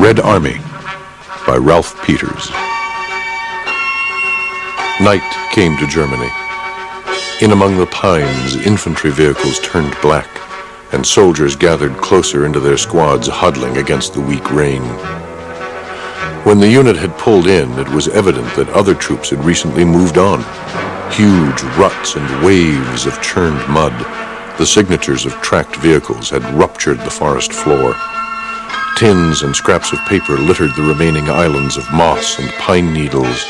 Red Army by Ralph Peters. Night came to Germany. In among the pines, infantry vehicles turned black, and soldiers gathered closer into their squads, huddling against the weak rain. When the unit had pulled in, it was evident that other troops had recently moved on. Huge ruts and waves of churned mud, the signatures of tracked vehicles, had ruptured the forest floor. Tins and scraps of paper littered the remaining islands of moss and pine needles,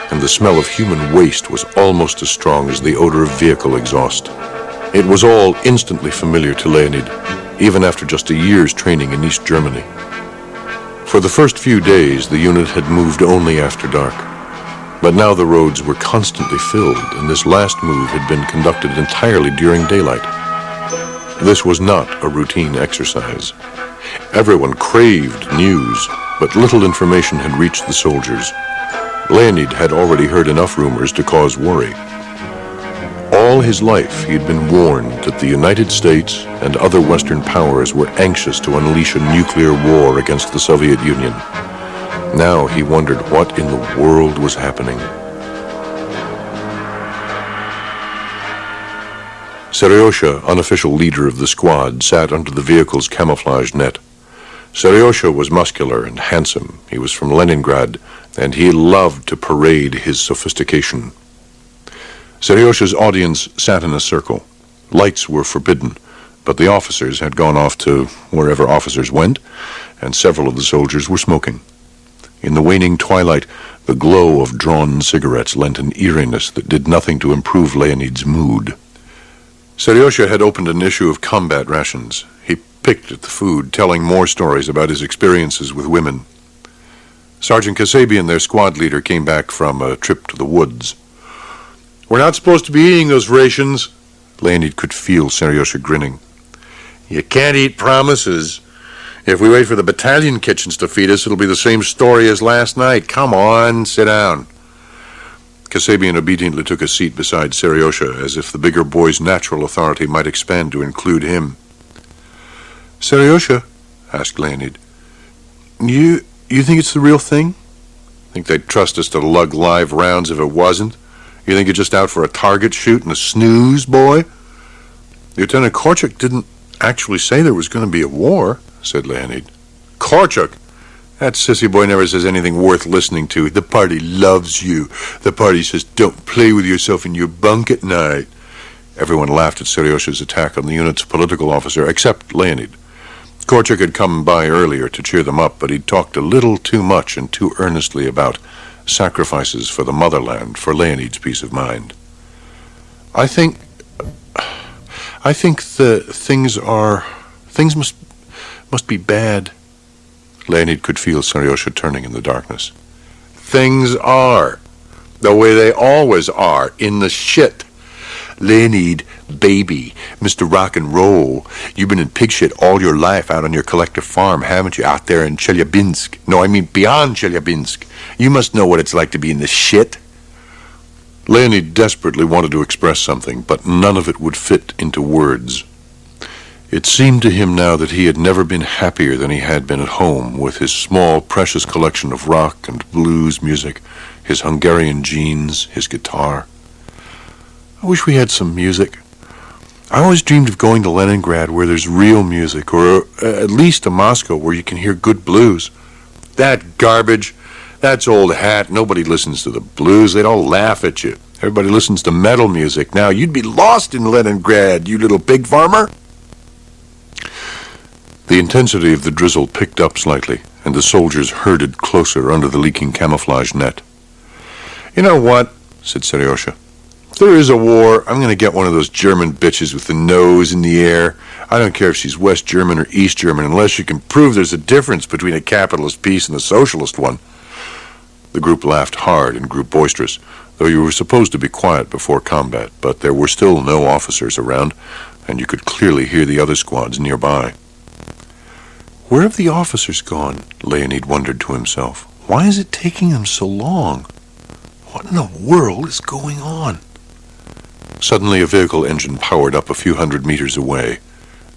and the smell of human waste was almost as strong as the odor of vehicle exhaust. It was all instantly familiar to Leonid, even after just a year's training in East Germany. For the first few days, the unit had moved only after dark. But now the roads were constantly filled, and this last move had been conducted entirely during daylight. This was not a routine exercise. Everyone craved news, but little information had reached the soldiers. Leonid had already heard enough rumors to cause worry. All his life, he had been warned that the United States and other Western powers were anxious to unleash a nuclear war against the Soviet Union. Now he wondered what in the world was happening. Seriosha, unofficial leader of the squad, sat under the vehicle's camouflage net. Seriosha was muscular and handsome. He was from Leningrad, and he loved to parade his sophistication. Seriosha's audience sat in a circle. Lights were forbidden, but the officers had gone off to wherever officers went, and several of the soldiers were smoking. In the waning twilight, the glow of drawn cigarettes lent an eeriness that did nothing to improve Leonid's mood. Seriosha had opened an issue of combat rations. He picked at the food, telling more stories about his experiences with women. Sergeant Kasabian, their squad leader, came back from a trip to the woods. "We're not supposed to be eating those rations." Leonid could feel Seriosha grinning. "You can't eat promises. If we wait for the battalion kitchens to feed us, it'll be the same story as last night. Come on, sit down." Kasabian obediently took a seat beside Seriosha, as if the bigger boy's natural authority might expand to include him. "Seriosha," asked Leonid, you think it's the real thing? Think they'd trust us to lug live rounds if it wasn't? You think you're just out for a target shoot and a snooze, boy?" "Lieutenant Korchak didn't actually say there was going to be a war," said Leonid. "Korchak? That sissy boy never says anything worth listening to. The party loves you. The party says don't play with yourself in your bunk at night." Everyone laughed at Seriosha's attack on the unit's political officer, except Leonid. Korchak had come by earlier to cheer them up, but he'd talked a little too much and too earnestly about sacrifices for the motherland for Leonid's peace of mind. I think the things must be bad." Leonid could feel Seriosha turning in the darkness. "Things are the way they always are, in the shit. Leonid, baby, Mr. Rock and Roll, you've been in pig shit all your life out on your collective farm, haven't you, out there in Chelyabinsk? No, I mean beyond Chelyabinsk. You must know what it's like to be in the shit." Leonid desperately wanted to express something, but none of it would fit into words. It seemed to him now that he had never been happier than he had been at home, with his small, precious collection of rock and blues music, his Hungarian jeans, his guitar. "I wish we had some music. I always dreamed of going to Leningrad where there's real music, or at least to Moscow where you can hear good blues." "That garbage. That's old hat. Nobody listens to the blues. They'd all laugh at you. Everybody listens to metal music now. You'd be lost in Leningrad, you little pig farmer." The intensity of the drizzle picked up slightly, and the soldiers herded closer under the leaking camouflage net. "You know what?" said Seriosha. "If there is a war, I'm going to get one of those German bitches with the nose in the air. I don't care if she's West German or East German, unless you can prove there's a difference between a capitalist piece and a socialist one." The group laughed hard and grew boisterous, though you were supposed to be quiet before combat, but there were still no officers around, and you could clearly hear the other squads nearby. "Where have the officers gone?" Leonid wondered to himself. "Why is it taking them so long? What in the world is going on?" Suddenly a vehicle engine powered up a few hundred meters away.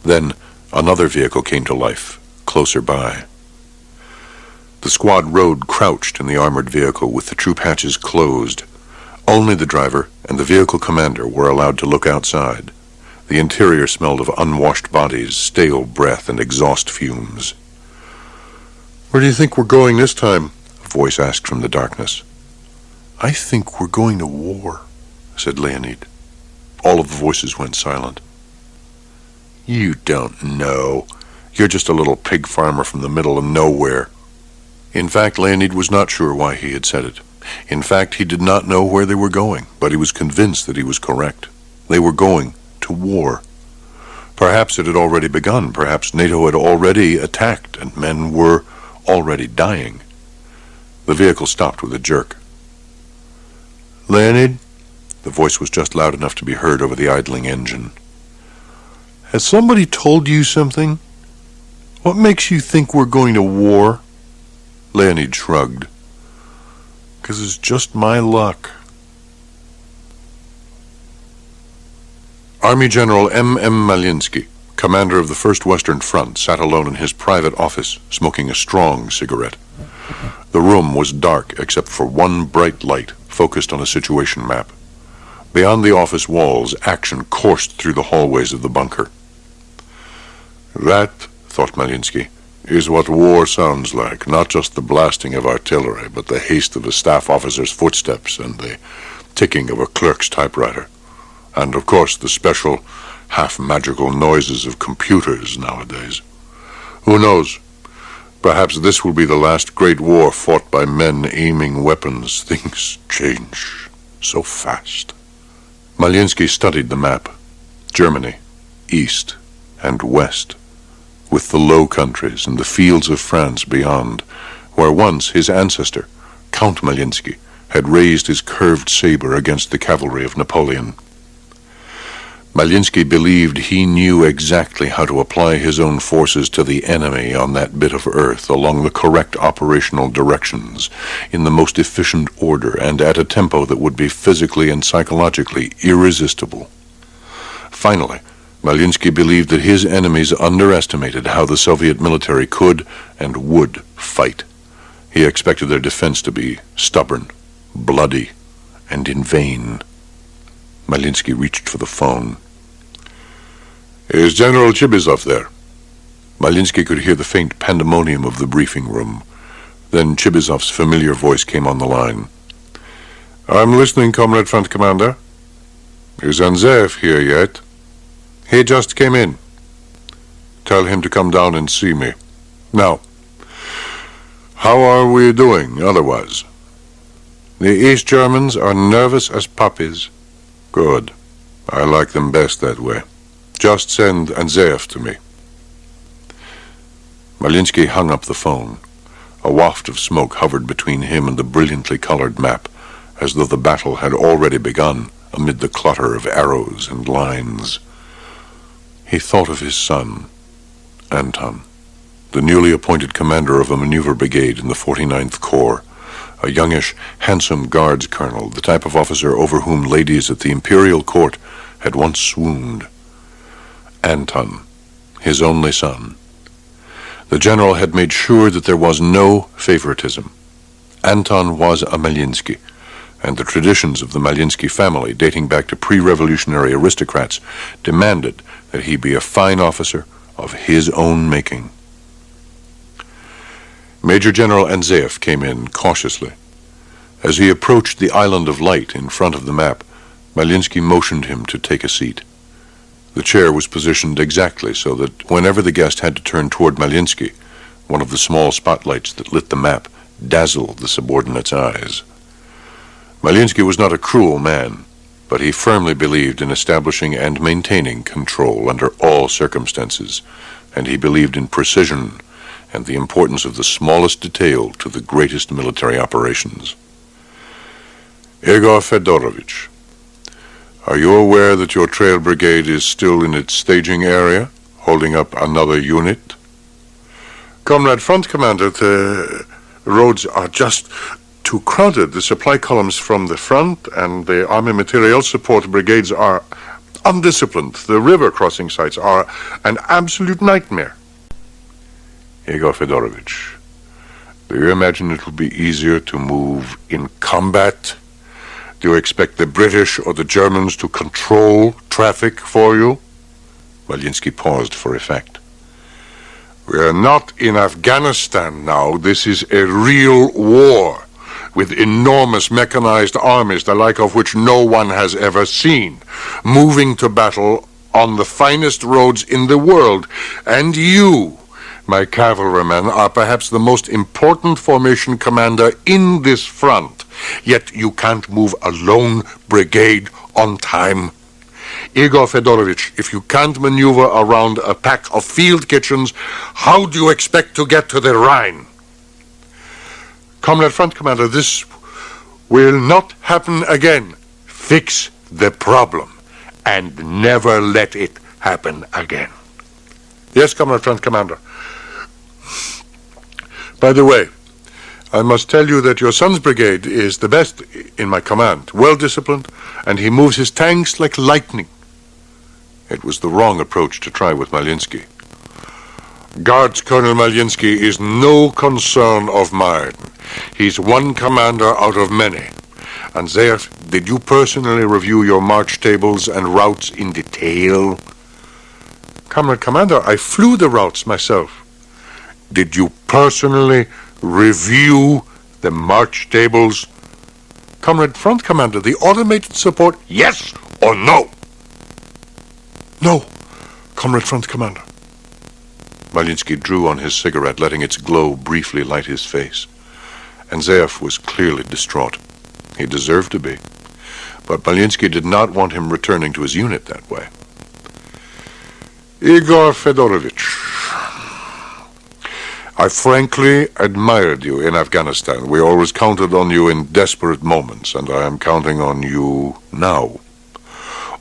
Then another vehicle came to life, closer by. The squad rode crouched in the armored vehicle with the troop hatches closed. Only the driver and the vehicle commander were allowed to look outside. The interior smelled of unwashed bodies, stale breath, and exhaust fumes. "Where do you think we're going this time?" a voice asked from the darkness. "I think we're going to war," said Leonid. All of the voices went silent. "You don't know. You're just a little pig farmer from the middle of nowhere." In fact, Leonid was not sure why he had said it. In fact, he did not know where they were going, but he was convinced that he was correct. They were going to war. Perhaps it had already begun. Perhaps NATO had already attacked, and men were already dying. The vehicle stopped with a jerk. "Leonid?" The voice was just loud enough to be heard over the idling engine. "Has somebody told you something? What makes you think we're going to war?" Leonid shrugged. "'Cause it's just my luck." Army General M.M. Malinsky, commander of the First Western Front, sat alone in his private office, smoking a strong cigarette. The room was dark except for one bright light focused on a situation map. Beyond the office walls, action coursed through the hallways of the bunker. "That," thought Malinsky, "is what war sounds like, not just the blasting of artillery, but the haste of a staff officer's footsteps and the ticking of a clerk's typewriter. And, of course, the special, half-magical noises of computers nowadays. Who knows? Perhaps this will be the last great war fought by men aiming weapons. Things change so fast." Malinsky studied the map. Germany, east and west, with the Low Countries and the fields of France beyond, where once his ancestor, Count Malinsky, had raised his curved saber against the cavalry of Napoleon. Malinsky believed he knew exactly how to apply his own forces to the enemy on that bit of earth along the correct operational directions, in the most efficient order and at a tempo that would be physically and psychologically irresistible. Finally, Malinsky believed that his enemies underestimated how the Soviet military could and would fight. He expected their defense to be stubborn, bloody, and in vain. Malinsky reached for the phone. "Is General Chibisov there?" Malinsky could hear the faint pandemonium of the briefing room. Then Chibisov's familiar voice came on the line. "I'm listening, Comrade Front Commander." "Is Andzeev here yet?" "He just came in." "Tell him to come down and see me. Now, how are we doing otherwise?" "The East Germans are nervous as puppies." "Good. I like them best that way. Just send Andzeev to me." Malinsky hung up the phone. A waft of smoke hovered between him and the brilliantly colored map, as though the battle had already begun amid the clutter of arrows and lines. He thought of his son, Anton, the newly appointed commander of a maneuver brigade in the 49th Corps, a youngish, handsome guards colonel, the type of officer over whom ladies at the imperial court had once swooned. Anton, his only son. The general had made sure that there was no favoritism. Anton was a Malinsky, and the traditions of the Malinsky family, dating back to pre-revolutionary aristocrats, demanded that he be a fine officer of his own making. Major General Andzeev came in cautiously. As he approached the island of light in front of the map, Malinsky motioned him to take a seat. The chair was positioned exactly so that whenever the guest had to turn toward Malinsky, one of the small spotlights that lit the map dazzled the subordinate's eyes. Malinsky was not a cruel man, but he firmly believed in establishing and maintaining control under all circumstances, and he believed in precision and the importance of the smallest detail to the greatest military operations. "Igor Fedorovich, are you aware that your trail brigade is still in its staging area, holding up another unit?" "Comrade Front Commander, the roads are just too crowded. The supply columns from the front and the Army Material Support brigades are undisciplined. The river crossing sites are an absolute nightmare." "Igor Fedorovich, Do you imagine it will be easier to move in combat? Do you expect the British or the Germans to control traffic for you? Malinsky paused for effect. We are not in Afghanistan now. This is a real war with enormous mechanized armies, the like of which no one has ever seen, moving to battle on the finest roads in the world. And you, my cavalrymen, are perhaps the most important formation commander in this front. Yet you can't move a lone brigade on time. Igor Fedorovich, if you can't maneuver around a pack of field kitchens, how do you expect to get to the Rhine? Comrade Front Commander, this will not happen again. Fix the problem and never let it happen again. Yes, Comrade Front Commander. By the way, I must tell you that your son's brigade is the best in my command, well-disciplined, and he moves his tanks like lightning. It was the wrong approach to try with Malinsky. Guards Colonel Malinsky is no concern of mine. He's one commander out of many. And Zeev, did you personally review your march tables and routes in detail? Comrade Commander, I flew the routes myself. Did you personally review the march tables? Comrade Front Commander, the automated support, yes or no? No, Comrade Front Commander. Malinsky drew on his cigarette, letting its glow briefly light his face. And Zeev was clearly distraught. He deserved to be. But Malinsky did not want him returning to his unit that way. Igor Fedorovich, I frankly admired you in Afghanistan. We always counted on you in desperate moments, and I am counting on you now.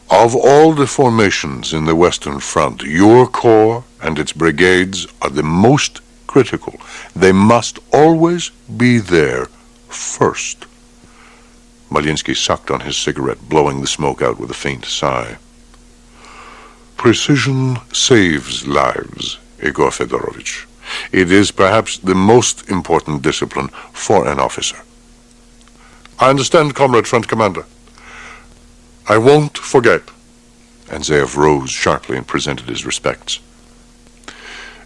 Of all the formations in the Western Front, your corps and its brigades are the most critical. They must always be there first. Malinsky sucked on his cigarette, blowing the smoke out with a faint sigh. Precision saves lives, Igor Fedorovich. It is perhaps the most important discipline for an officer. I understand, Comrade Front Commander. I won't forget. And Zeev rose sharply and presented his respects.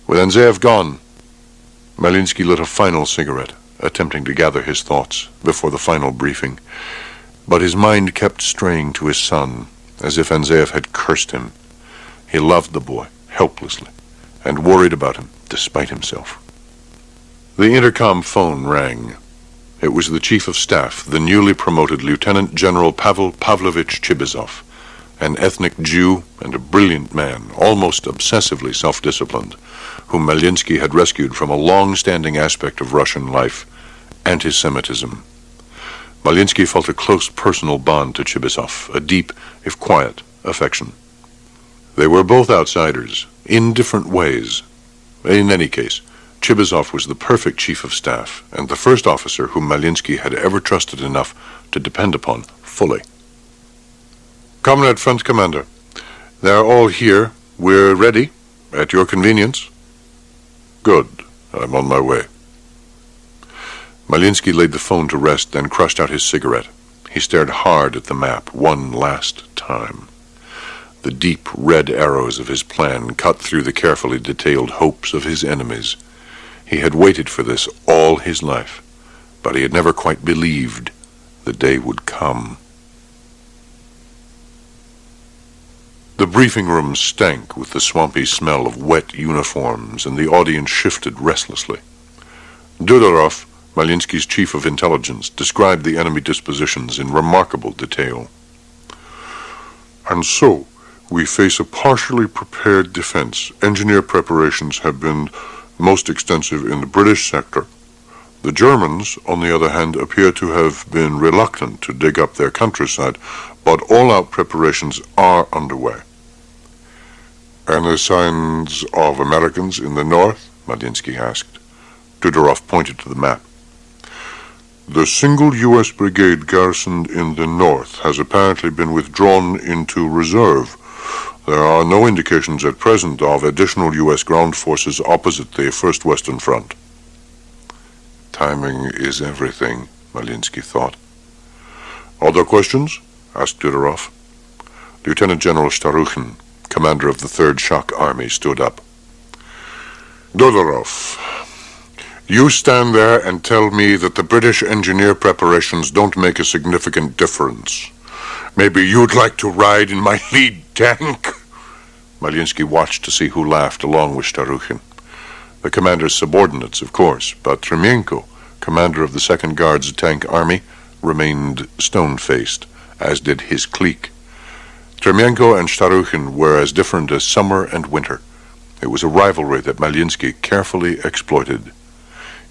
With Zeev gone, Malinsky lit a final cigarette, attempting to gather his thoughts before the final briefing. But his mind kept straying to his son, as if Zeev had cursed him. He loved the boy, helplessly, and worried about him, despite himself. The intercom phone rang. It was the Chief of Staff, the newly promoted Lieutenant General Pavel Pavlovich Chibizov, an ethnic Jew and a brilliant man, almost obsessively self-disciplined, whom Malinsky had rescued from a long-standing aspect of Russian life, anti-Semitism. Malinsky felt a close personal bond to Chibizov, a deep, if quiet, affection. They were both outsiders, in different ways. In any case, Chibizov was the perfect chief of staff, and the first officer whom Malinsky had ever trusted enough to depend upon fully. Comrade Front Commander, they are all here. We're ready, at your convenience. Good. I'm on my way. Malinsky laid the phone to rest, then crushed out his cigarette. He stared hard at the map one last time. The deep red arrows of his plan cut through the carefully detailed hopes of his enemies. He had waited for this all his life, but he had never quite believed the day would come. The briefing room stank with the swampy smell of wet uniforms, and the audience shifted restlessly. Dudorov, Malinsky's chief of intelligence, described the enemy dispositions in remarkable detail. And so, we face a partially prepared defense. Engineer preparations have been most extensive in the British sector. The Germans, on the other hand, appear to have been reluctant to dig up their countryside, but all-out preparations are underway. Any signs of Americans in the north? Malinsky asked. Dudorov pointed to the map. The single U.S. brigade garrisoned in the north has apparently been withdrawn into reserve. There are no indications at present of additional U.S. ground forces opposite the First Western Front. Timing is everything, Malinsky thought. Other questions? Asked Dudorov. Lieutenant General Starukhin, commander of the 3rd Shock Army, stood up. Dudorov, you stand there and tell me that the British engineer preparations don't make a significant difference. Maybe you'd like to ride in my lead tank? Malinsky watched to see who laughed along with Starukhin. The commander's subordinates, of course, but Tremienko, commander of the 2nd Guards Tank Army, remained stone-faced, as did his clique. Tremienko and Starukhin were as different as summer and winter. It was a rivalry that Malinsky carefully exploited.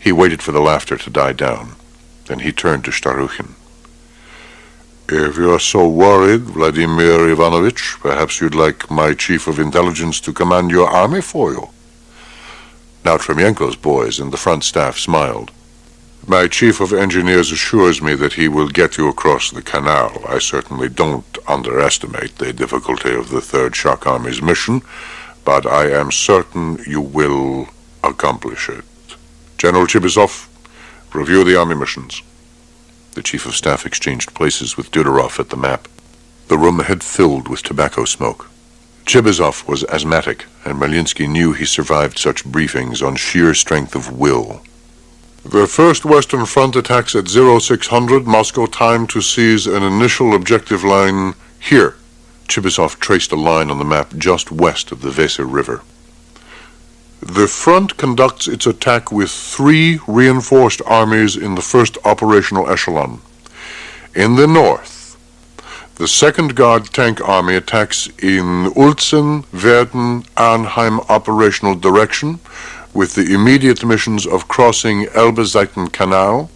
He waited for the laughter to die down. Then he turned to Starukhin. If you're so worried, Vladimir Ivanovich, perhaps you'd like my chief of intelligence to command your army for you. Now Tremienko's boys and the front staff smiled. My chief of engineers assures me that he will get you across the canal. I certainly don't underestimate the difficulty of the 3rd Shock Army's mission, but I am certain you will accomplish it. General Chibisov, review the army missions. The chief of staff exchanged places with Dudorov at the map. The room had filled with tobacco smoke. Chibisov was asthmatic, and Malinsky knew he survived such briefings on sheer strength of will. The 1st Western Front attacks at 0600 Moscow time to seize an initial objective line here. Chibisov traced a line on the map just west of the Weser River. The front conducts its attack with 3 reinforced armies in the 1st operational echelon. In the north, the 2nd Guard Tank Army attacks in Ulzen, Verden, Arnheim operational direction with the immediate missions of crossing Elbe-Seiten Canal,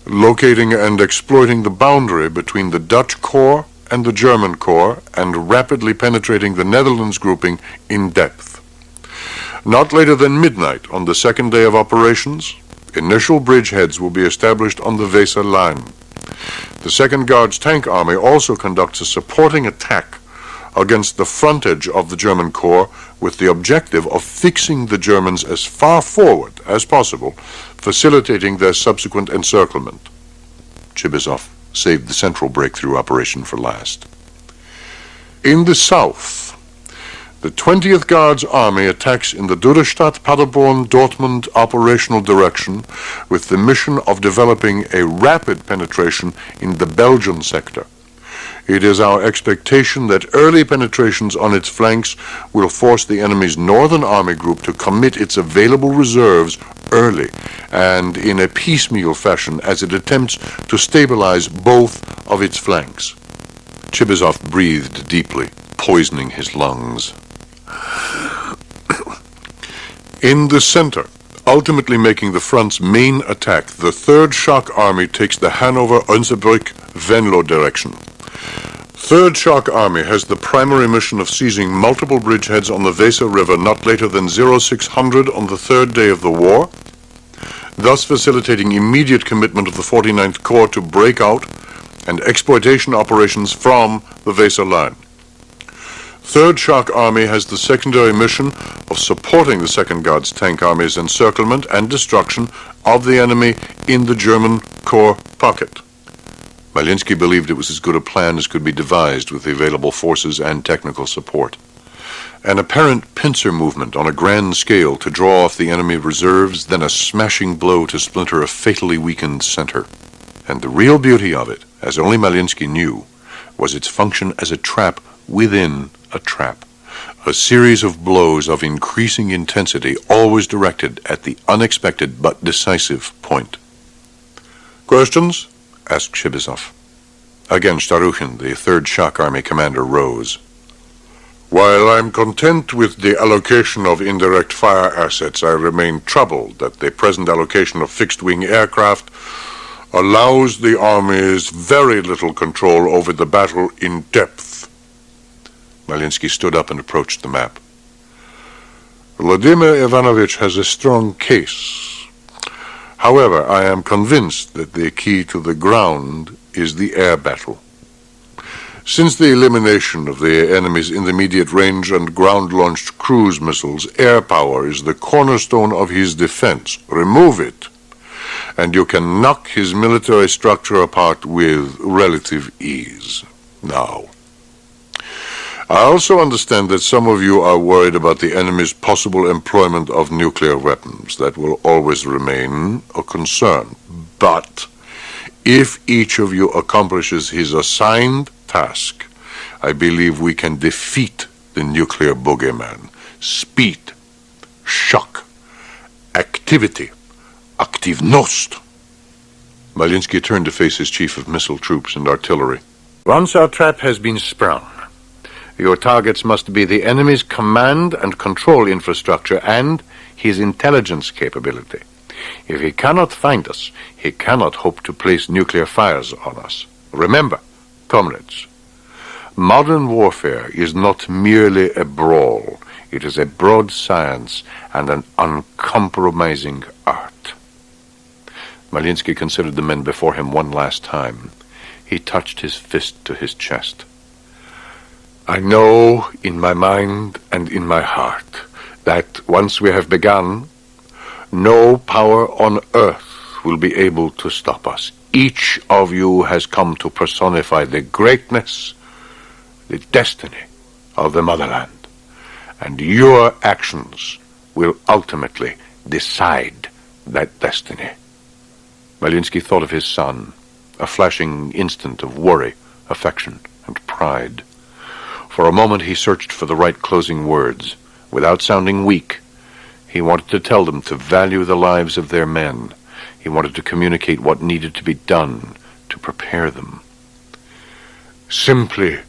locating and exploiting the boundary between the Dutch Corps and the German Corps, and rapidly penetrating the Netherlands grouping in depth. Not later than midnight on the 2nd day of operations, initial bridgeheads will be established on the Weser line. The 2nd Guards Tank Army also conducts a supporting attack against the frontage of the German Corps with the objective of fixing the Germans as far forward as possible, facilitating their subsequent encirclement. Chibisov saved the central breakthrough operation for last. In the south, the 20th Guards Army attacks in the Duderstadt, Paderborn, Dortmund operational direction with the mission of developing a rapid penetration in the Belgian sector. It is our expectation that early penetrations on its flanks will force the enemy's Northern Army Group to commit its available reserves early and in a piecemeal fashion as it attempts to stabilize both of its flanks. Chibisov breathed deeply, poisoning his lungs. In the center, ultimately making the front's main attack, the 3rd Shock Army takes the Hanover-Unsebrück-Venlo direction. 3rd Shock Army has the primary mission of seizing multiple bridgeheads on the Weser River not later than 0600 on the 3rd day of the war, thus facilitating immediate commitment of the 49th Corps to break out and exploitation operations from the Weser line. 3rd Shock Army has the secondary mission of supporting the 2nd Guards Tank Army's encirclement and destruction of the enemy in the German Corps pocket. Malinsky believed it was as good a plan as could be devised with the available forces and technical support. An apparent pincer movement on a grand scale to draw off the enemy reserves, then a smashing blow to splinter a fatally weakened center. And the real beauty of it, as only Malinsky knew, was its function as a trap within a trap. A series of blows of increasing intensity, always directed at the unexpected but decisive point. Questions? Asked Chibisov. Again, Starukhin, the 3rd Shock Army commander, rose. While I'm content with the allocation of indirect fire assets, I remain troubled that the present allocation of fixed-wing aircraft allows the armies very little control over the battle in depth. Malinsky stood up and approached the map. Vladimir Ivanovich has a strong case. However, I am convinced that the key to the ground is the air battle. Since the elimination of the enemy's intermediate range and ground-launched cruise missiles, air power is the cornerstone of his defense. Remove it, and you can knock his military structure apart with relative ease. Now, I also understand that some of you are worried about the enemy's possible employment of nuclear weapons. That will always remain a concern. But if each of you accomplishes his assigned task, I believe we can defeat the nuclear boogeyman. Speed, shock, activity, aktivnost. Malinsky turned to face his chief of missile troops and artillery. Once our trap has been sprung, your targets must be the enemy's command and control infrastructure and his intelligence capability. If he cannot find us, he cannot hope to place nuclear fires on us. Remember, comrades, modern warfare is not merely a brawl. It is a broad science and an uncompromising art. Malinsky considered the men before him one last time. He touched his fist to his chest. I know in my mind and in my heart that once we have begun, no power on earth will be able to stop us. Each of you has come to personify the greatness, the destiny of the motherland, and your actions will ultimately decide that destiny. Malinsky thought of his son, a flashing instant of worry, affection, and pride. For a moment he searched for the right closing words. Without sounding weak, he wanted to tell them to value the lives of their men. He wanted to communicate what needed to be done to prepare them. Simply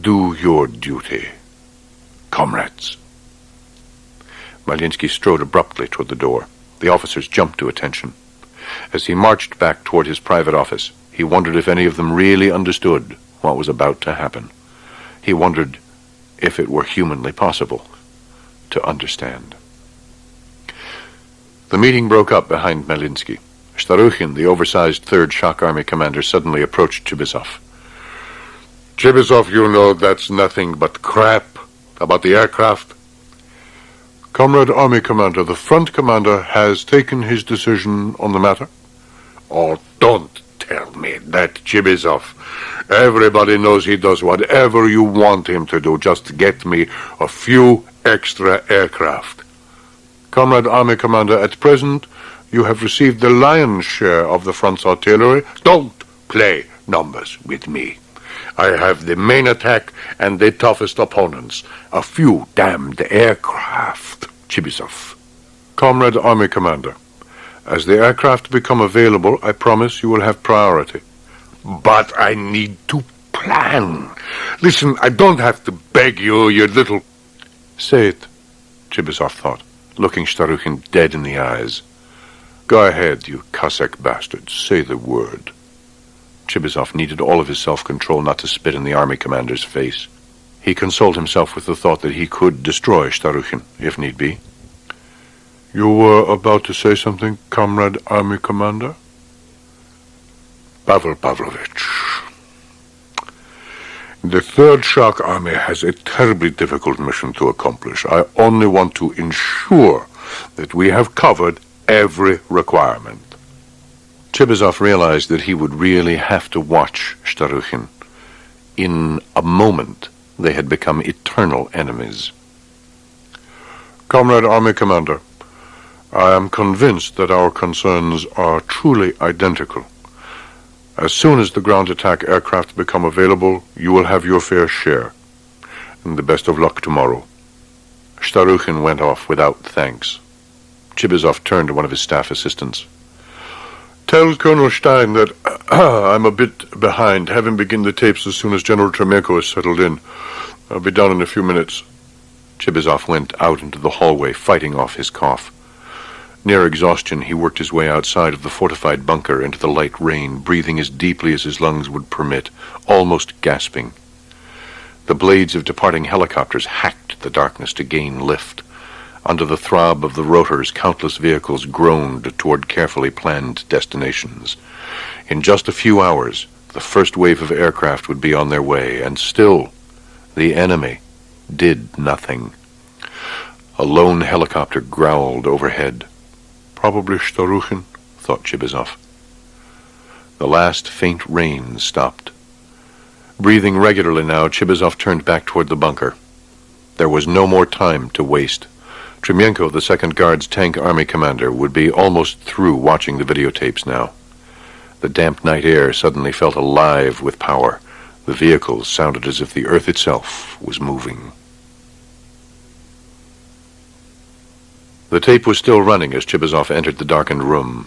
do your duty, comrades. Malinsky strode abruptly toward the door. The officers jumped to attention. As he marched back toward his private office, he wondered if any of them really understood what was about to happen. He wondered if it were humanly possible to understand. The meeting broke up behind Malinsky. Starukhin, the oversized 3rd Shock Army commander, suddenly approached Chibisov. Chibisov, you know that's nothing but crap about the aircraft. Comrade Army Commander, the front commander has taken his decision on the matter. Oh, don't tell me that, Chibisov. Everybody knows he does whatever you want him to do. Just get me a few extra aircraft. Comrade Army Commander, at present, you have received the lion's share of the front's artillery. Don't play numbers with me. I have the main attack and the toughest opponents. A few damned aircraft, Chibisov. Comrade Army Commander, as the aircraft become available, I promise you will have priority. But I need to plan. Listen, I don't have to beg you, you little... Say it, Chibisov thought, looking Starukhin dead in the eyes. Go ahead, you Cossack bastard. Say the word. Chibisov needed all of his self-control not to spit in the army commander's face. He consoled himself with the thought that he could destroy Starukhin, if need be. You were about to say something, Comrade Army Commander? Pavel Pavlovich, the 3rd Shock Army has a terribly difficult mission to accomplish. I only want to ensure that we have covered every requirement. Chibisov realized that he would really have to watch Starukhin. In a moment, they had become eternal enemies. Comrade Army Commander, I am convinced that our concerns are truly identical. As soon as the ground attack aircraft become available, you will have your fair share. And the best of luck tomorrow. Starukhin went off without thanks. Chibisov turned to one of his staff assistants. Tell Colonel Stein that I'm a bit behind. Have him begin the tapes as soon as General Tremenko is settled in. I'll be down in a few minutes. Chibisov went out into the hallway, fighting off his cough. Near exhaustion, he worked his way outside of the fortified bunker into the light rain, breathing as deeply as his lungs would permit, almost gasping. The blades of departing helicopters hacked the darkness to gain lift. Under the throb of the rotors, countless vehicles groaned toward carefully planned destinations. In just a few hours, the first wave of aircraft would be on their way, and still, the enemy did nothing. A lone helicopter growled overhead. Probably Starukhin, thought Chibizov. The last faint rain stopped. Breathing regularly now, Chibizov turned back toward the bunker. There was no more time to waste. Tremienko, the Second Guard's tank army commander, would be almost through watching the videotapes now. The damp night air suddenly felt alive with power. The vehicles sounded as if the earth itself was moving. The tape was still running as Chibizov entered the darkened room.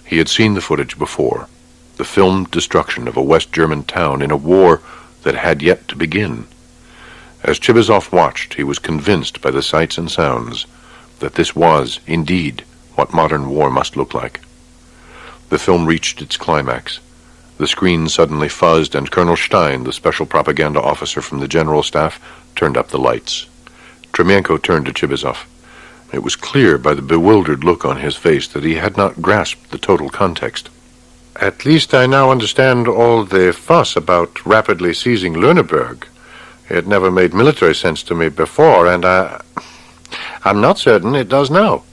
He had seen the footage before. The filmed destruction of a West German town in a war that had yet to begin. As Chibizov watched, he was convinced by the sights and sounds that this was, indeed, what modern war must look like. The film reached its climax. The screen suddenly fuzzed, and Colonel Stein, the special propaganda officer from the General Staff, turned up the lights. Tremienko turned to Chibizov. It was clear by the bewildered look on his face that he had not grasped the total context. "At least I now understand all the fuss about rapidly seizing Lüneburg. It never made military sense to me before, and I'm not certain it does now."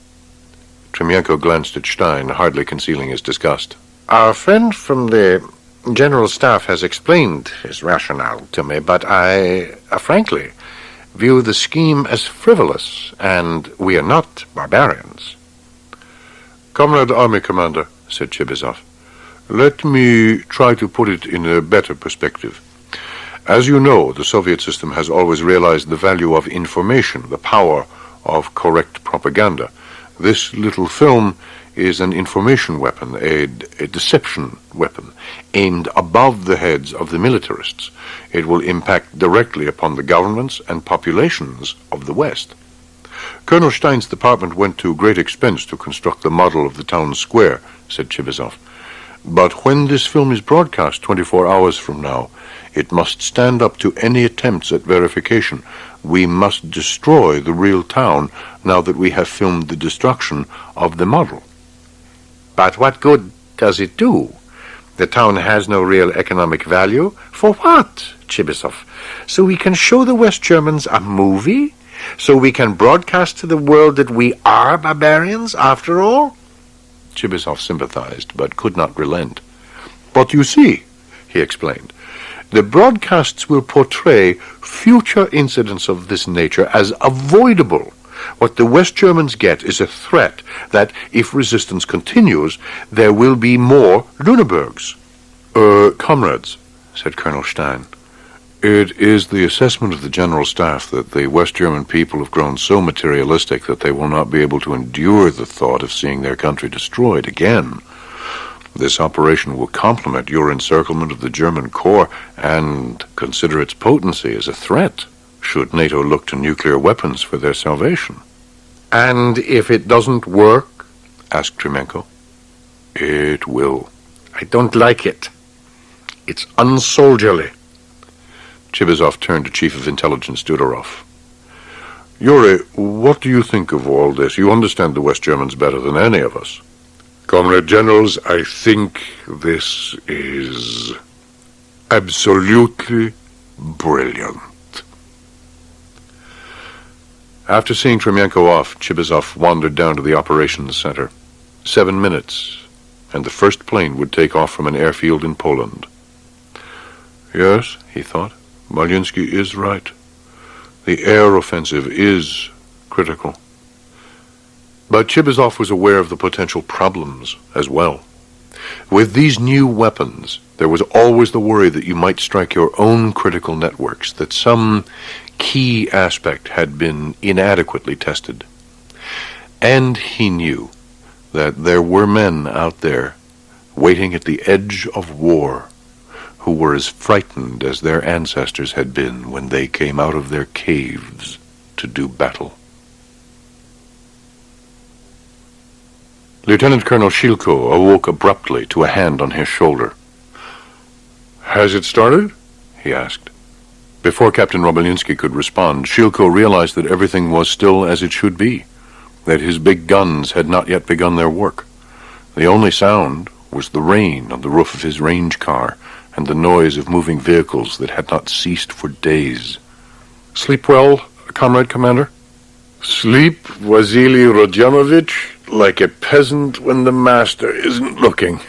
Tremienko glanced at Stein, hardly concealing his disgust. "Our friend from the General Staff has explained his rationale to me, but I, frankly, view the scheme as frivolous, and we are not barbarians." "Comrade Army Commander," said Chibizov, "let me try to put it in a better perspective. As you know, the Soviet system has always realized the value of information, the power of correct propaganda. This little film is an information weapon, a deception weapon, aimed above the heads of the militarists. It will impact directly upon the governments and populations of the West. Colonel Stein's department went to great expense to construct the model of the town square," said Chibizov. "But when this film is broadcast 24 hours from now, it must stand up to any attempts at verification. We must destroy the real town now that we have filmed the destruction of the model." "But what good does it do? The town has no real economic value. For what, Chibizov? So we can show the West Germans a movie? So we can broadcast to the world that we are barbarians after all?" Chibizov sympathized, but could not relent. "But you see," he explained, "the broadcasts will portray future incidents of this nature as avoidable. What the West Germans get is a threat that, if resistance continues, there will be more Lüneburgs." Comrades," said Colonel Stein, "it is the assessment of the General Staff that the West German people have grown so materialistic that they will not be able to endure the thought of seeing their country destroyed again. This operation will complement your encirclement of the German core and consider its potency as a threat, should NATO look to nuclear weapons for their salvation." "And if it doesn't work?" asked Tremienko. "It will." "I don't like it. It's unsoldierly." Chibizov turned to Chief of Intelligence Dudorov. "Yuri, what do you think of all this? You understand the West Germans better than any of us." "Comrade Generals, I think this is absolutely brilliant." After seeing Tremienko off, Chibizov wandered down to the operations center. 7 minutes, and the first plane would take off from an airfield in Poland. Yes, he thought, Malinsky is right. The air offensive is critical. But Chibizov was aware of the potential problems as well. With these new weapons, there was always the worry that you might strike your own critical networks, that some key aspect had been inadequately tested. And he knew that there were men out there waiting at the edge of war who were as frightened as their ancestors had been when they came out of their caves to do battle. Lieutenant Colonel Shilko awoke abruptly to a hand on his shoulder. "Has it started?" he asked. Before Captain Robilinsky could respond, Shilko realized that everything was still as it should be, that his big guns had not yet begun their work. The only sound was the rain on the roof of his range car and the noise of moving vehicles that had not ceased for days. "Sleep well, Comrade Commander?" "Sleep, Vasily Rodionovich, like a peasant when the master isn't looking.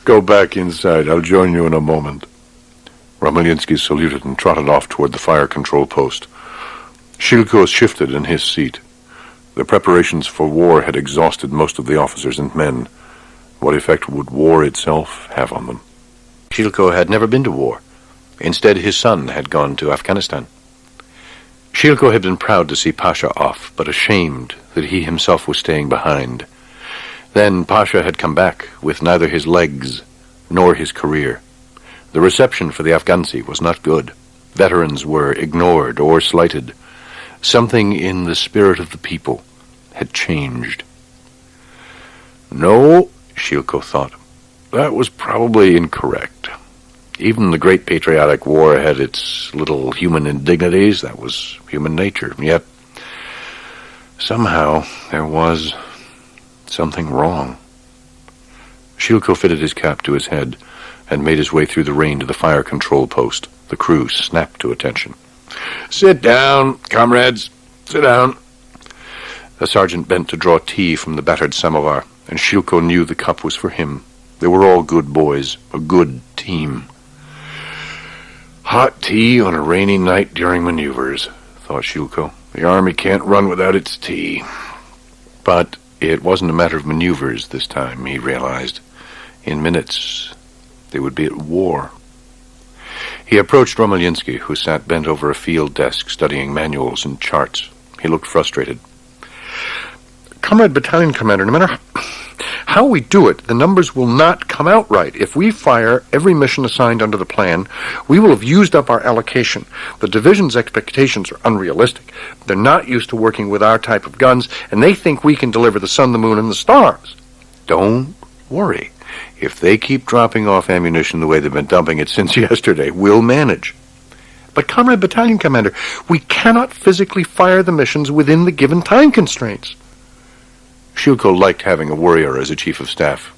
Go back inside. I'll join you in a moment. Romulinsky saluted and trotted off toward the fire control post. Shilko shifted in his seat. The preparations for war had exhausted most of the officers and men. What effect would war itself have on them? Shilko had never been to war. Instead, his son had gone to Afghanistan. Shilko had been proud to see Pasha off, but ashamed that he himself was staying behind. Then Pasha had come back with neither his legs nor his career. The reception for the Afghansi was not good. Veterans were ignored or slighted. Something in the spirit of the people had changed. No, Shilko thought, that was probably incorrect. Even the Great Patriotic War had its little human indignities. That was human nature. Yet, somehow, there was something wrong. Shilko fitted his cap to his head and made his way through the rain to the fire control post. The crew snapped to attention. "Sit down, comrades. Sit down." The sergeant bent to draw tea from the battered samovar, and Shilko knew the cup was for him. They were all good boys, a good team. Hot tea on a rainy night during maneuvers, thought Shilko. The army can't run without its tea. But it wasn't a matter of maneuvers this time, he realized. In minutes, they would be at war. He approached Romulinsky, who sat bent over a field desk studying manuals and charts. He looked frustrated. "Comrade Battalion Commander, no matter how we do it, the numbers will not come out right. If we fire every mission assigned under the plan, we will have used up our allocation. The division's expectations are unrealistic. They're not used to working with our type of guns, and they think we can deliver the sun, the moon, and the stars." "Don't worry. If they keep dropping off ammunition the way they've been dumping it since yesterday, we'll manage." "But, Comrade Battalion Commander, we cannot physically fire the missions within the given time constraints." Shilko liked having a warrior as a chief of staff.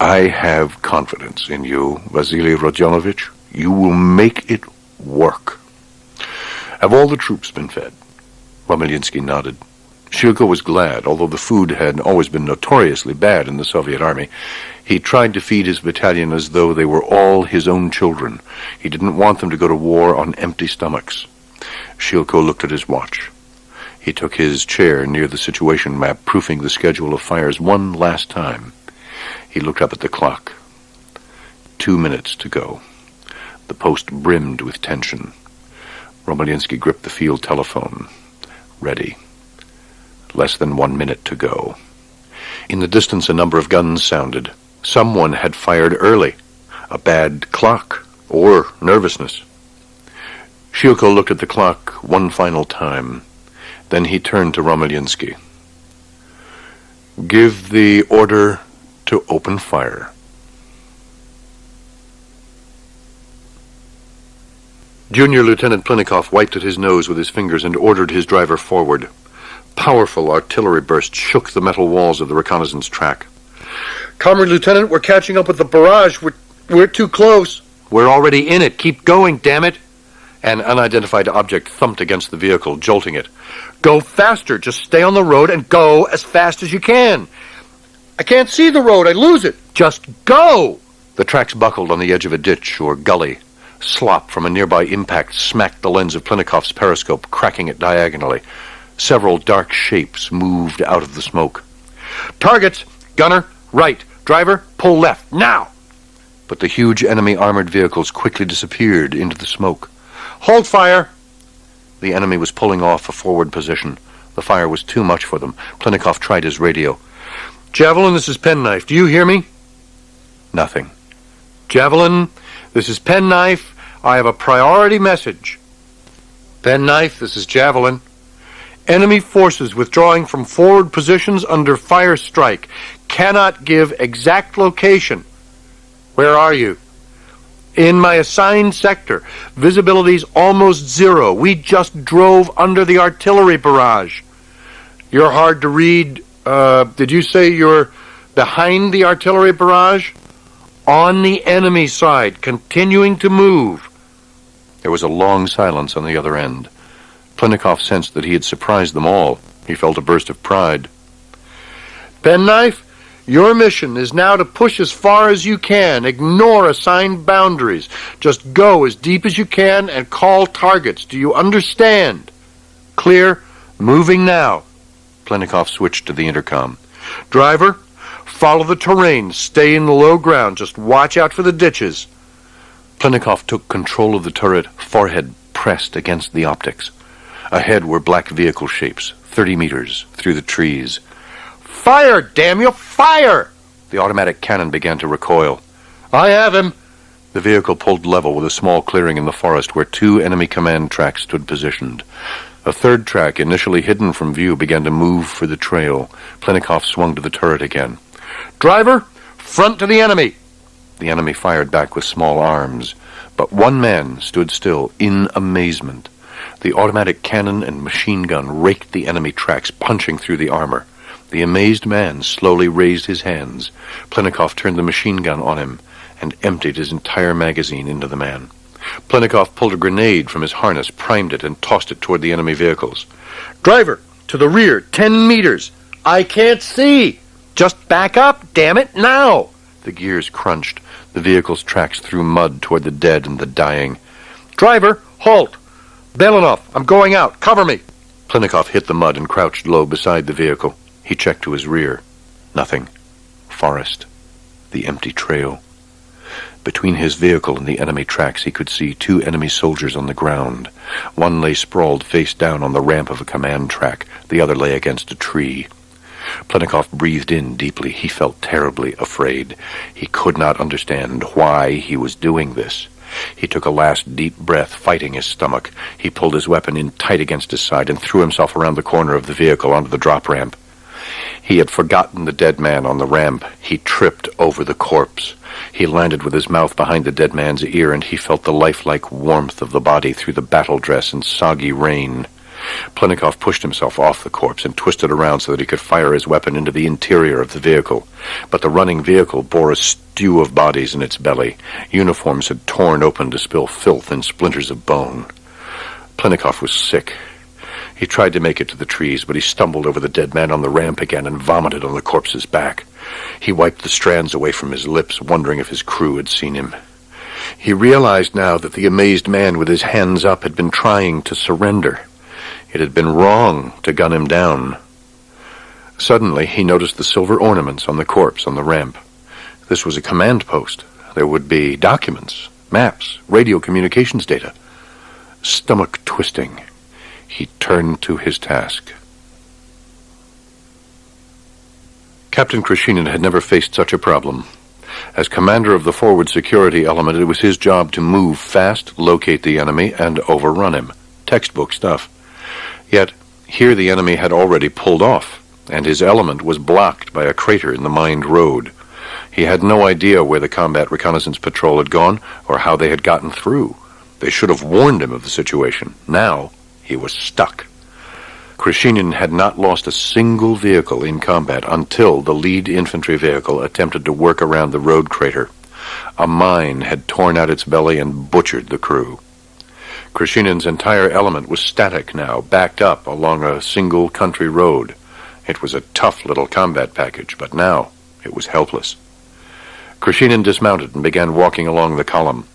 "I have confidence in you, Vasily Rodionovich. You will make it work." "Have all the troops been fed?" Romulinsky nodded. Shilko was glad, although the food had always been notoriously bad in the Soviet army. He tried to feed his battalion as though they were all his own children. He didn't want them to go to war on empty stomachs. Shilko looked at his watch. He took his chair near the situation map, proofing the schedule of fires one last time. He looked up at the clock. 2 minutes to go. The post brimmed with tension. Romulinsky gripped the field telephone. Ready. Less than 1 minute to go. In the distance, a number of guns sounded. Someone had fired early. A bad clock, or nervousness. Shilko looked at the clock one final time. Then he turned to Romulinsky. "Give the order to open fire." Junior Lieutenant Plinikoff wiped at his nose with his fingers and ordered his driver forward. Powerful artillery bursts shook the metal walls of the reconnaissance track. "Comrade Lieutenant, we're catching up with the barrage. We're too close." "We're already in it. Keep going, damn it." An unidentified object thumped against the vehicle, jolting it. "Go faster. Just stay on the road and go as fast as you can." "I can't see the road. I lose it." "Just go!" The tracks buckled on the edge of a ditch or gully. Slop from a nearby impact smacked the lens of Plinikoff's periscope, cracking it diagonally. Several dark shapes moved out of the smoke. "Targets! Gunner, right. Driver, pull left. Now!" But the huge enemy armored vehicles quickly disappeared into the smoke. "Hold fire!" The enemy was pulling off a forward position. The fire was too much for them. Plinikoff tried his radio. "Javelin, this is Penknife. Do you hear me?" Nothing. "Javelin, this is Penknife. I have a priority message." "Penknife, this is Javelin. Enemy forces withdrawing from forward positions under fire strike. Cannot give exact location." "Where are you?" "In my assigned sector. Visibility's almost zero. We just drove under the artillery barrage." "You're hard to read. Did you say you're behind the artillery barrage?" "On the enemy side, continuing to move." There was a long silence on the other end. Plinikoff sensed that he had surprised them all. He felt a burst of pride. Penknife, your mission is now to push as far as you can. Ignore assigned boundaries. Just go as deep as you can and call targets. Do you understand? Clear. Moving now. Plenikoff switched to the intercom. Driver, follow the terrain. Stay in the low ground. Just watch out for the ditches. Plenikoff took control of the turret, forehead pressed against the optics. Ahead were black vehicle shapes, 30 meters through the trees. Fire, damn you, fire! The automatic cannon began to recoil. I have him. The vehicle pulled level with a small clearing in the forest where 2 enemy command tracks stood positioned. A third track, initially hidden from view, began to move for the trail. Plenikoff swung to the turret again. Driver, front to the enemy! The enemy fired back with small arms, but one man stood still in amazement. The automatic cannon and machine gun raked the enemy tracks, punching through the armor. The amazed man slowly raised his hands. Plenikoff turned the machine gun on him and emptied his entire magazine into the man. Plenikoff pulled a grenade from his harness, primed it, and tossed it toward the enemy vehicles. Driver, to the rear, 10 meters. I can't see. Just back up, damn it, now. The gears crunched. The vehicle's tracks threw mud toward the dead and the dying. Driver, halt. Belanov, I'm going out. Cover me. Plenikoff hit the mud and crouched low beside the vehicle. He checked to his rear. Nothing. Forest. The empty trail. Between his vehicle and the enemy tracks, he could see 2 enemy soldiers on the ground. One lay sprawled face down on the ramp of a command track. The other lay against a tree. Plenikoff breathed in deeply. He felt terribly afraid. He could not understand why he was doing this. He took a last deep breath, fighting his stomach. He pulled his weapon in tight against his side and threw himself around the corner of the vehicle onto the drop ramp. He had forgotten the dead man on the ramp. He tripped over the corpse. He landed with his mouth behind the dead man's ear, and he felt the lifelike warmth of the body through the battle dress and soggy rain. Plenikoff pushed himself off the corpse and twisted around so that he could fire his weapon into the interior of the vehicle. But the running vehicle bore a stew of bodies in its belly. Uniforms had torn open to spill filth and splinters of bone. Plenikoff was sick. He tried to make it to the trees, but he stumbled over the dead man on the ramp again and vomited on the corpse's back. He wiped the strands away from his lips, wondering if his crew had seen him. He realized now that the amazed man with his hands up had been trying to surrender. It had been wrong to gun him down. Suddenly, he noticed the silver ornaments on the corpse on the ramp. This was a command post. There would be documents, maps, radio communications data. Stomach twisting, he turned to his task. Captain Krishinin had never faced such a problem. As commander of the forward security element, it was his job to move fast, locate the enemy, and overrun him. Textbook stuff. Yet, here the enemy had already pulled off, and his element was blocked by a crater in the mined road. He had no idea where the combat reconnaissance patrol had gone or how they had gotten through. They should have warned him of the situation. Now, he was stuck. Krishinin had not lost a single vehicle in combat until the lead infantry vehicle attempted to work around the road crater. A mine had torn out its belly and butchered the crew. Krishinin's entire element was static now, backed up along a single country road. It was a tough little combat package, but now it was helpless. Krishinin dismounted and began walking along the column.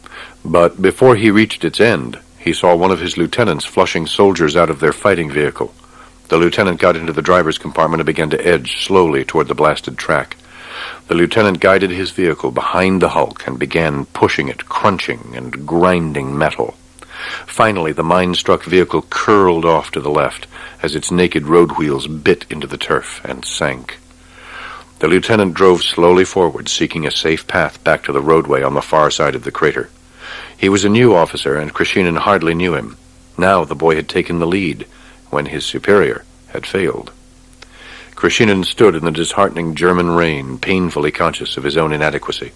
But before he reached its end, he saw one of his lieutenants flushing soldiers out of their fighting vehicle. The lieutenant got into the driver's compartment and began to edge slowly toward the blasted track. The lieutenant guided his vehicle behind the hulk and began pushing it, crunching and grinding metal. Finally, the mine-struck vehicle curled off to the left as its naked road wheels bit into the turf and sank. The lieutenant drove slowly forward, seeking a safe path back to the roadway on the far side of the crater. He was a new officer, and Krishinin hardly knew him. Now the boy had taken the lead, when his superior had failed. Krishinin stood in the disheartening German rain, painfully conscious of his own inadequacy.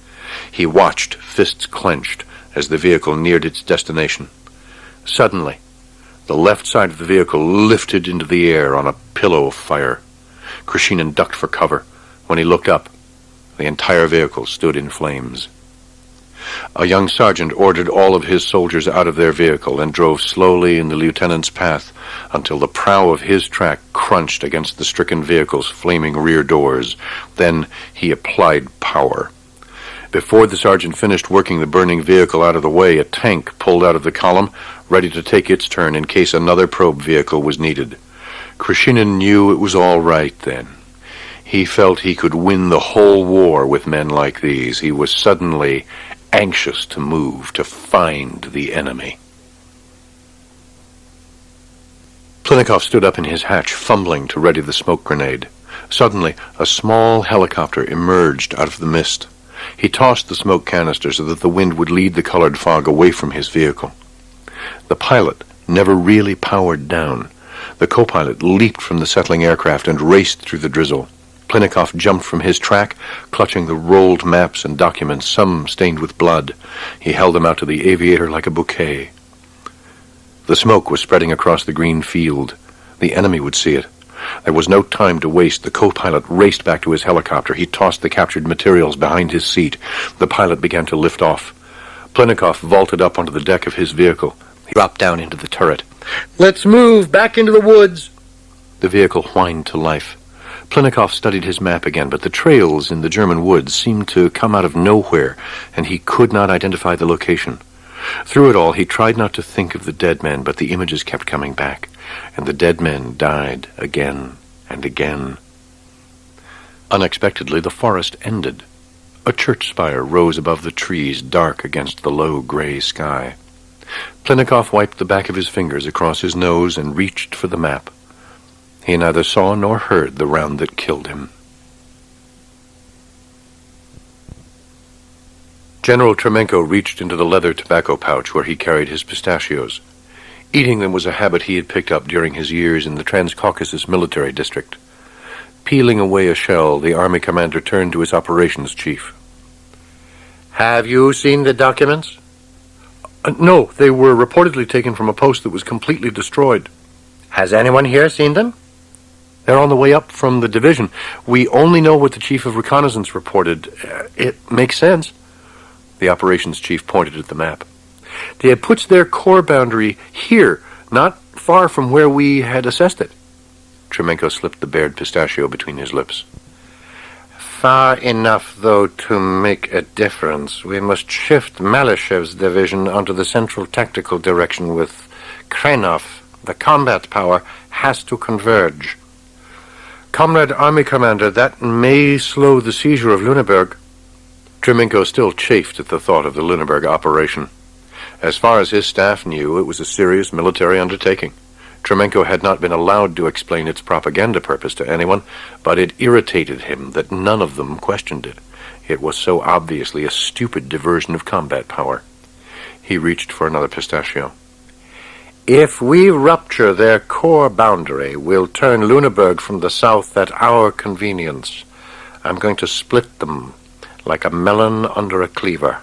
He watched, fists clenched, as the vehicle neared its destination. Suddenly, the left side of the vehicle lifted into the air on a pillow of fire. Krishinin ducked for cover. When he looked up, the entire vehicle stood in flames. A young sergeant ordered all of his soldiers out of their vehicle and drove slowly in the lieutenant's path until the prow of his track crushed crunched against the stricken vehicle's flaming rear doors. Then he applied power. Before the sergeant finished working the burning vehicle out of the way, a tank pulled out of the column, ready to take its turn in case another probe vehicle was needed. Krishinin knew it was all right then. He felt he could win the whole war with men like these. He was suddenly anxious to move, to find the enemy. Plinikoff stood up in his hatch, fumbling to ready the smoke grenade. Suddenly, a small helicopter emerged out of the mist. He tossed the smoke canister so that the wind would lead the colored fog away from his vehicle. The pilot never really powered down. The co-pilot leaped from the settling aircraft and raced through the drizzle. Plinikoff jumped from his track, clutching the rolled maps and documents, some stained with blood. He held them out to the aviator like a bouquet. The smoke was spreading across the green field. The enemy would see it. There was no time to waste. The co-pilot raced back to his helicopter. He tossed the captured materials behind his seat. The pilot began to lift off. Plinikoff vaulted up onto the deck of his vehicle. He dropped down into the turret. "Let's move back into the woods." The vehicle whined to life. Plinikoff studied his map again, but the trails in the German woods seemed to come out of nowhere, and he could not identify the location. Through it all, he tried not to think of the dead men, but the images kept coming back, and the dead men died again and again. Unexpectedly, the forest ended. A church spire rose above the trees, dark against the low gray sky. Plinikoff wiped the back of his fingers across his nose and reached for the map. He neither saw nor heard the round that killed him. General Tremenko reached into the leather tobacco pouch where he carried his pistachios. Eating them was a habit he had picked up during his years in the Transcaucasus military district. Peeling away a shell, the army commander turned to his operations chief. "Have you seen the documents?" No, they were reportedly taken from a post that was completely destroyed. "Has anyone here seen them?" They're on the way up from the division. We only know what the chief of reconnaissance reported. It makes sense. The operations chief pointed at the map. They had put their corps boundary here, not far from where we had assessed it. Tremenko slipped the bared pistachio between his lips. "Far enough, though, to make a difference. We must shift Malashev's division onto the central tactical direction with Krenov. The combat power has to converge." "Comrade Army Commander, that may slow the seizure of Lüneburg." Tremenko still chafed at the thought of the Lüneburg operation. As far as his staff knew, it was a serious military undertaking. Tremenko had not been allowed to explain its propaganda purpose to anyone, but it irritated him that none of them questioned it. It was so obviously a stupid diversion of combat power. He reached for another pistachio. "If we rupture their core boundary, we'll turn Lüneburg from the south at our convenience. I'm going to split them like a melon under a cleaver.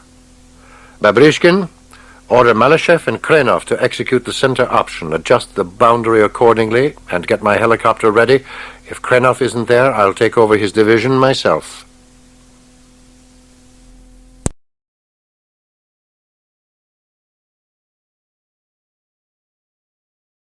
Babrishkin, order Malashev and Krenov to execute the center option, adjust the boundary accordingly, and get my helicopter ready. If Krenov isn't there, I'll take over his division myself."